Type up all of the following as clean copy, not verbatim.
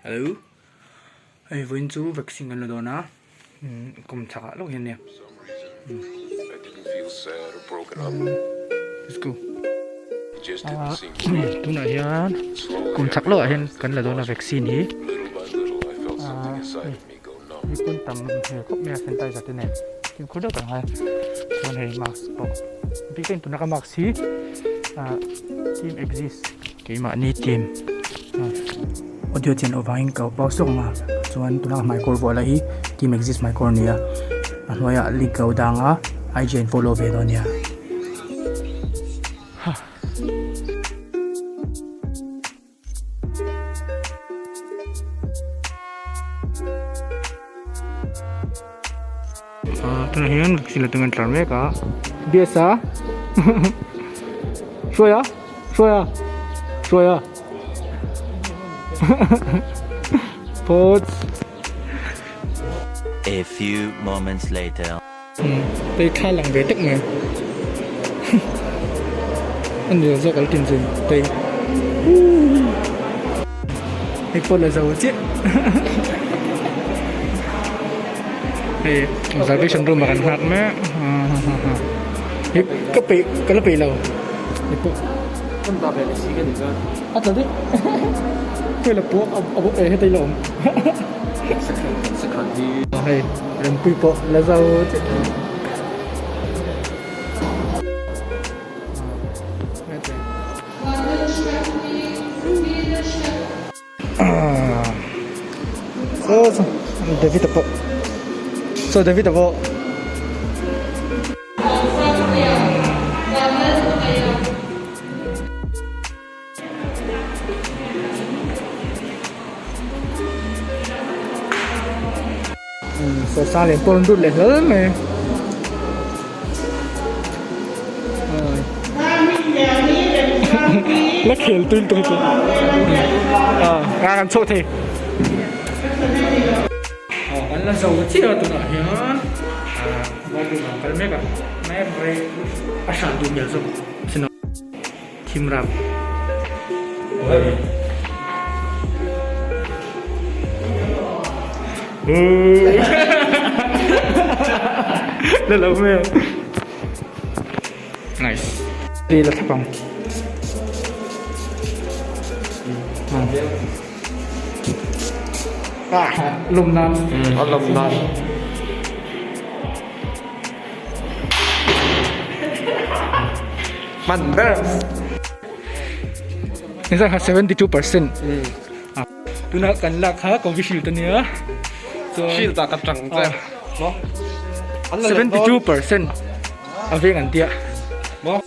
Hello. Ai vin chu vaccine kan lo do na. Kum thaka lo hin ne. I didn't feel sad or broken up. Let's go. It just didn't seem right. Tu na hian Slowly, kum thak lo hin kan lo do na vaccine hi. little by little, I felt something inside of me go numb. Ni kun tam he kop me sen tai jat ne. Kim khu do kan ha. Kon he mask po. Bi kan tu na ka mask hi. Team exist. Ke ma ni team. Audio chen overing ka pau sok ma. Chuan tu na mai kor bola hi team exist mai kor nia. Anoya link ka udanga IGN follow ve do nia. Terakhir sila dengan terang mereka biasa.说呀，说呀，说呀。Pause. A few moments later. Đây khai lặng về tức mà. Anh vừa do cái tiền gì? Đây. Đây con là giàu chết. Đây, observation room makan hak mẹ. Cái lớp bị lâu.咁特別歷史嘅而家，啊，就啲，佢嚟播誒喺地龍，適合啲。係人背播，你就即So David po. So sang liền pon đút lên lớn này. Lắc khều tuyên tuyên. Gan chốt thì. Anh là giàu chứ tụi nó hiền. Bao nhiêu năm cái mấy cái mấy break, asal tu nhiều rồi. Xin lỗi. Team rap. Đây là咩? Nice. Đi là thằng. Lùm non. lầm non. Mạnh đó. Ini sangat 72%. Tu nak kan lak ha kau visual tu ni ya. So Shield ta ka trăng ra. Nó. 72%. Avi ngan dia. Nó.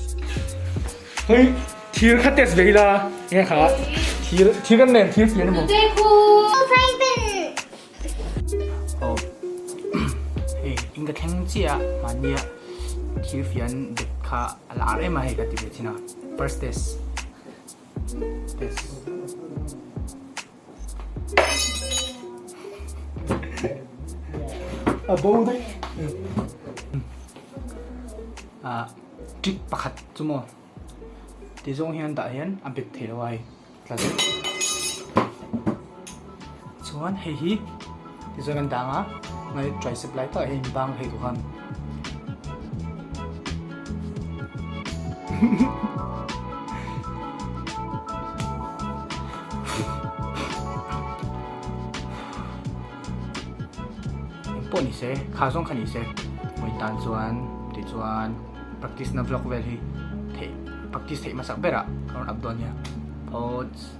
Hei, thir kha test ve la. Nghe kha. Thir kan nen thir fian mo. 对哭，翻一遍。 Oh. Hey, inga theng chia mania. Thir fian det kha alar em hai ka ti be china. First test. Test. Bầu đấy. Trick pakhat chumo. Ti zong hian da hian ambek thelawai. Tlaze. Chuan hei hi. Ti zong an danga. Ngai tricep lai ta hei bang hei tu han. Po ni se khazong khani se moi tan chuan ti chuan practice na vlog vel hi the practice the masak bera karon abdonia pause